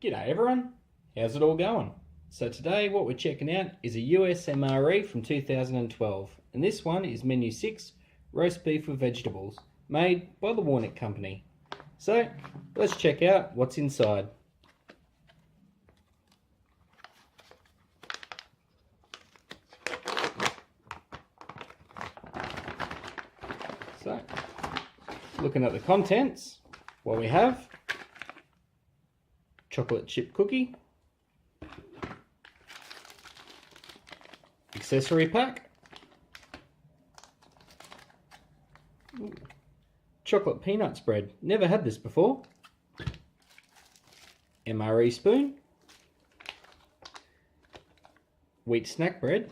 G'day everyone, how's it all going? So today what we're checking out is a US MRE from 2012, and this one is Menu 6, Roast Beef with Vegetables, made by the Warnick Company. So let's check out what's inside. So, looking at the contents, what we have: chocolate chip cookie, accessory pack, chocolate peanut spread, never had this before, MRE spoon, wheat snack bread,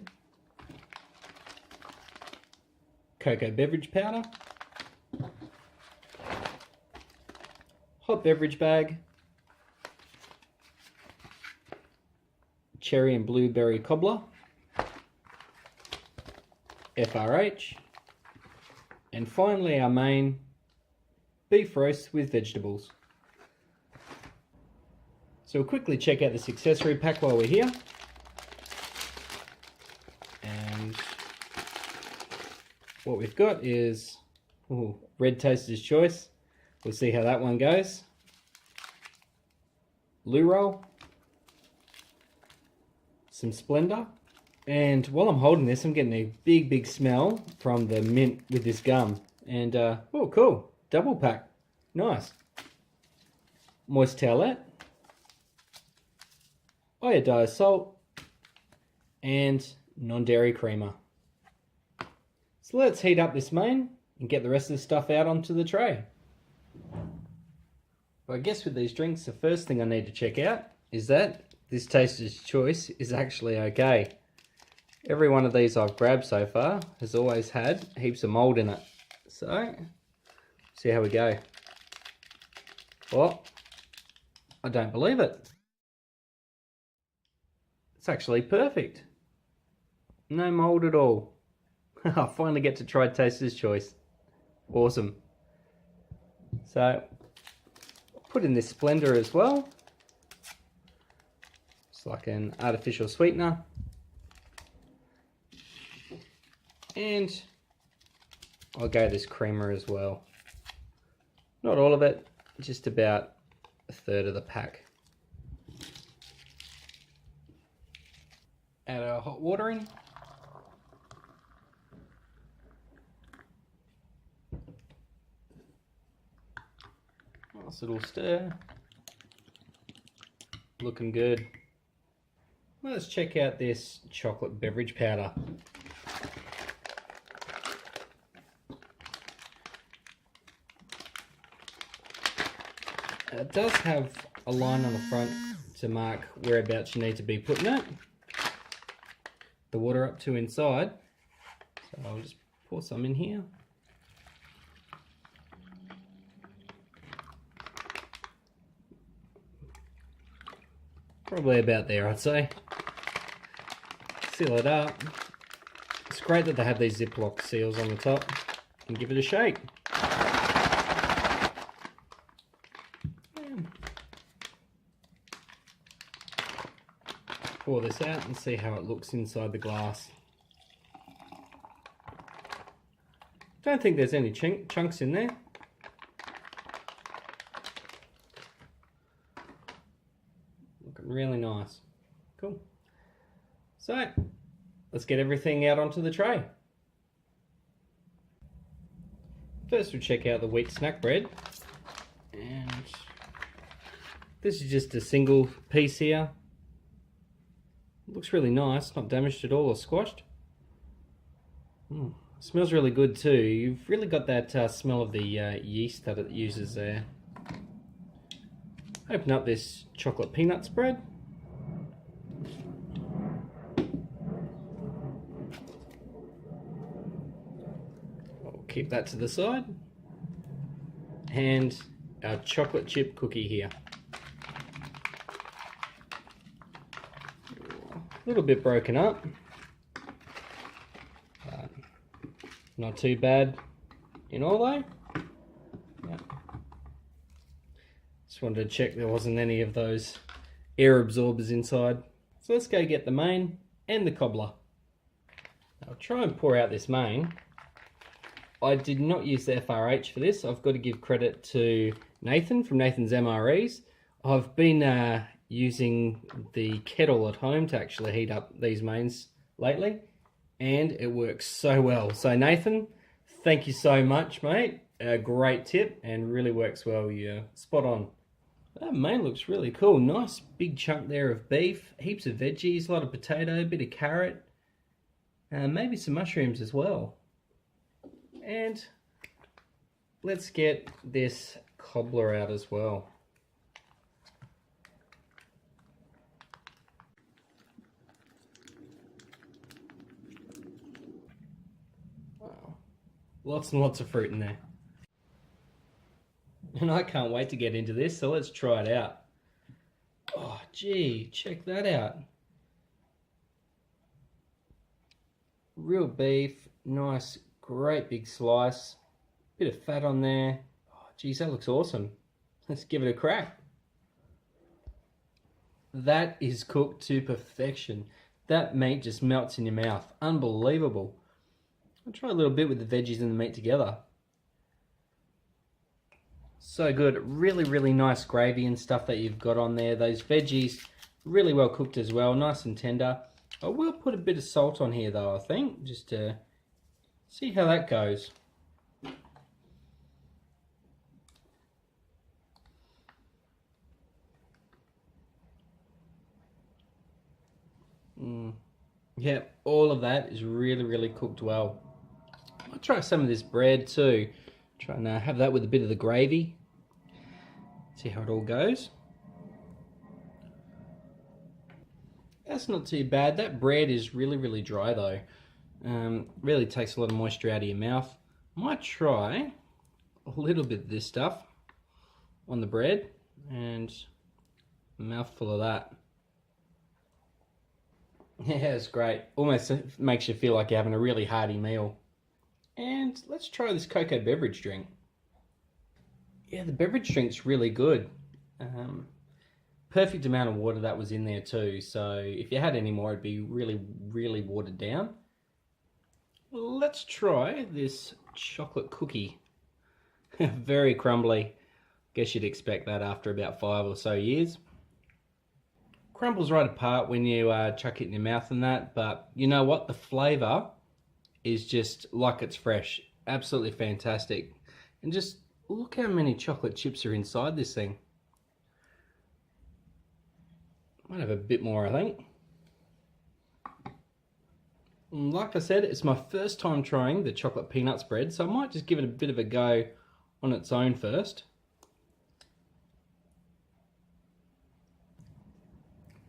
cocoa beverage powder, hot beverage bag, cherry and blueberry cobbler, FRH, and finally our main beef roast with vegetables. So we'll quickly check out this accessory pack while we're here. And what we've got is red Toaster's Choice. We'll see how that one goes. Loo roll, some Splendor, and while I'm holding this I'm getting a big smell from the mint with this gum. And oh cool, double pack, nice. Moist towelette, iodized salt, and non-dairy creamer. So let's heat up this main and get the rest of the stuff out onto the tray. But I guess with these drinks, the first thing I need to check out is that this Taster's Choice is actually okay. Every one of these I've grabbed so far has always had heaps of mould in it. So, see how we go. Well, I don't believe it. It's actually perfect. No mould at all. I finally get to try Taster's Choice. Awesome. So, put in this Splendor as well. It's like an artificial sweetener. And I'll go this creamer as well. Not all of it, just about a third of the pack. Add our hot water in. Nice little stir. Looking good. Let's check out this chocolate beverage powder. It does have a line on the front to mark whereabouts you need to be putting it. The water up to inside. So I'll just pour some in here. Probably about there, I'd say. Seal it up. It's great that they have these Ziploc seals on the top. And give it a shake. Pour this out and see how it looks inside the glass. Don't think there's any chunks in there. Looking really nice. Cool. So, let's get everything out onto the tray. First we'll check out the wheat snack bread. And this is just a single piece here. Looks really nice, not damaged at all or squashed. Smells really good too. You've really got that smell of the yeast that it uses there. Open up this chocolate peanut spread. I'll keep that to the side. And our chocolate chip cookie here. A little bit broken up, but not too bad in all though. Yeah. Just wanted to check there wasn't any of those air absorbers inside. So let's go get the main and the cobbler. I'll try and pour out this main. I did not use the FRH for this. I've got to give credit to Nathan from Nathan's MREs. I've been using the kettle at home to actually heat up these mains lately, and it works so well. So Nathan, thank you so much, mate. A great tip and really works well. You're spot on. That main looks really cool. Nice big chunk there of beef, heaps of veggies, a lot of potato, a bit of carrot, and maybe some mushrooms as well. And let's get this cobbler out as well. Wow. Lots and lots of fruit in there. And I can't wait to get into this, so let's try it out. Oh, gee, check that out. Real beef, nice, great big slice. Bit of fat on there. Oh, geez, that looks awesome. Let's give it a crack. That is cooked to perfection. That meat just melts in your mouth. Unbelievable. I'll try a little bit with the veggies and the meat together. So good. Really, really nice gravy and stuff that you've got on there. Those veggies, really well cooked as well. Nice and tender. I will put a bit of salt on here though, I think, just to see how that goes. Yeah, all of that is really, really cooked well. I'll try some of this bread too. Try and have that with a bit of the gravy. See how it all goes. That's not too bad. That bread is really, really dry though. Really takes a lot of moisture out of your mouth. Might try a little bit of this stuff on the bread and a mouthful of that. Yeah, it's great. Almost makes you feel like you're having a really hearty meal. And let's try this cocoa beverage drink. Yeah, the beverage drink's really good. Perfect amount of water that was in there too. So if you had any more, it'd be really, really watered down. Let's try this chocolate cookie. Very crumbly. Guess you'd expect that after about 5 or so years. Crumbles right apart when you chuck it in your mouth and that, but you know what? The flavour is just like it's fresh. Absolutely fantastic. And just look how many chocolate chips are inside this thing. Might have a bit more, I think. And like I said, it's my first time trying the chocolate peanut spread, so I might just give it a bit of a go on its own first.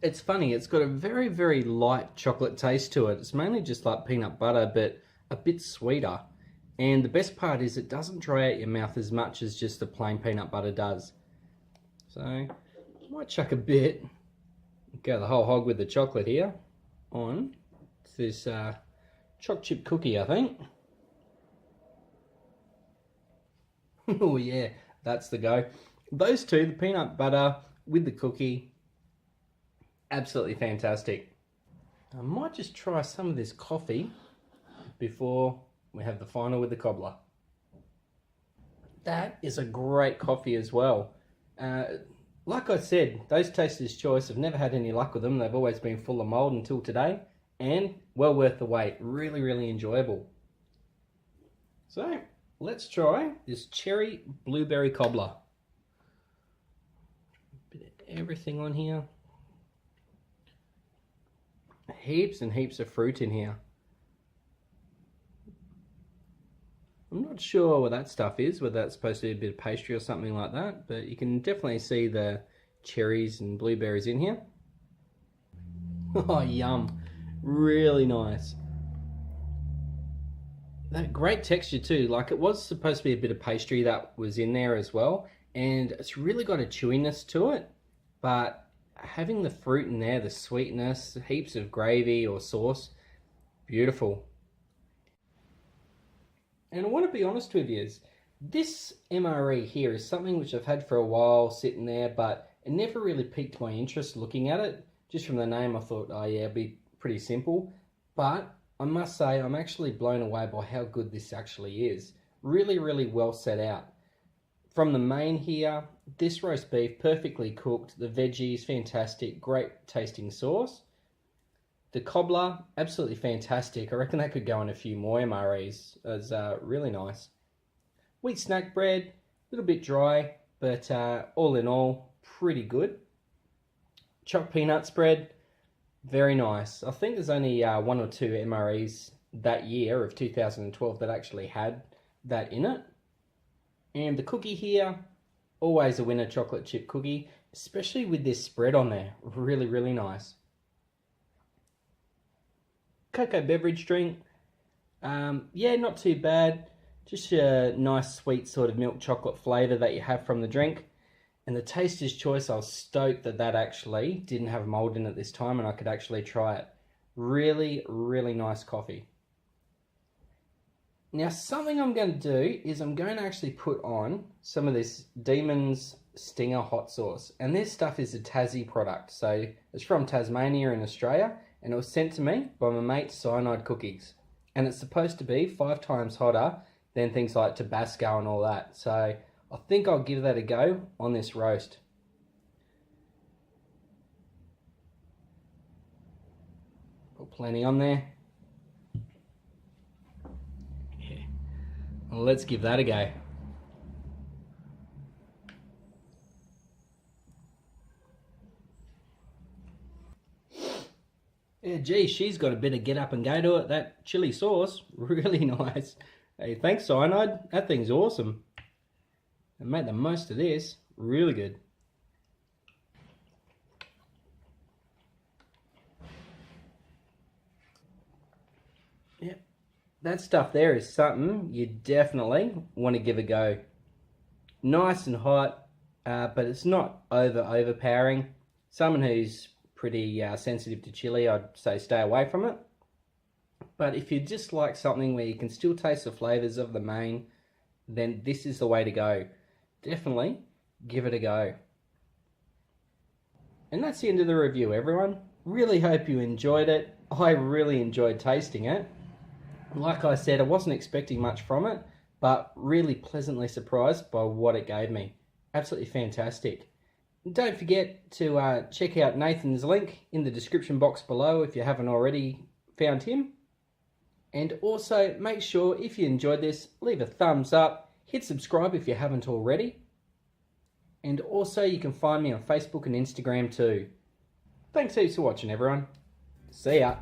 It's funny, it's got a very, very light chocolate taste to it. It's mainly just like peanut butter, but a bit sweeter. And the best part is it doesn't dry out your mouth as much as just the plain peanut butter does. So, I might chuck a bit, go the whole hog with the chocolate here, on this choc chip cookie, I think. Oh yeah, that's the go. Those two, the peanut butter with the cookie, absolutely fantastic. I might just try some of this coffee before we have the final with the cobbler. That is a great coffee as well. Like I said, those Taster's Choice, I've never had any luck with them. They've always been full of mould until today, and well worth the wait. Really, really enjoyable. So, let's try this cherry blueberry cobbler. A bit of everything on here. Heaps and heaps of fruit in here. I'm not sure what that stuff is, whether that's supposed to be a bit of pastry or something like that, but you can definitely see the cherries and blueberries in here. Oh, yum. Really nice. That great texture too. Like, it was supposed to be a bit of pastry that was in there as well, and it's really got a chewiness to it, but having the fruit in there, the sweetness, heaps of gravy or sauce, beautiful. And I want to be honest with you, this MRE here is something which I've had for a while sitting there, but It never really piqued my interest looking at it. Just from the name I thought, oh yeah, it'd be pretty simple. But I must say I'm actually blown away by how good this actually is. Really, really well set out. From the main here, this roast beef perfectly cooked, the veggies fantastic, great tasting sauce. The cobbler, absolutely fantastic. I reckon that could go in a few more MREs. It's really nice. Wheat snack bread, a little bit dry, but all in all, pretty good. Chopped peanut spread, very nice. I think there's only 1 or 2 MREs that year of 2012 that actually had that in it. And the cookie here, always a winner, chocolate chip cookie, especially with this spread on there. Really, really nice. Cocoa beverage drink, yeah, not too bad. Just a nice sweet sort of milk chocolate flavour that you have from the drink. And the taster's choice, I was stoked that that actually didn't have mould in it this time and I could actually try it. Really, really nice coffee. Now, something I'm going to do is I'm going to actually put on some of this Diemen's Stinger hot sauce. And this stuff is a Tassie product. So it's from Tasmania in Australia. And it was sent to me by my mate Cyanide Cookies. And it's supposed to be 5 times hotter than things like Tabasco and all that. So I think I'll give that a go on this roast. Put plenty on there. Yeah. Well, let's give that a go. Yeah, gee, she's got a bit of get up and go to it. That chili sauce, really nice. Hey, thanks, Cyanide. That thing's awesome. And made the most of this. Really good. Yep, that stuff there is something you definitely want to give a go. Nice and hot, but it's not overpowering. Someone who's pretty sensitive to chili, I'd say stay away from it. But if you just like something where you can still taste the flavours of the main, then this is the way to go. Definitely give it a go. And that's the end of the review, everyone. Really hope you enjoyed it. I really enjoyed tasting it. Like I said, I wasn't expecting much from it, but really pleasantly surprised by what it gave me. Absolutely fantastic. Don't forget to check out Nathan's link in the description box below if you haven't already found him. And also make sure if you enjoyed this, leave a thumbs up, hit subscribe if you haven't already. And also you can find me on Facebook and Instagram too. Thanks heaps for watching, everyone. See ya.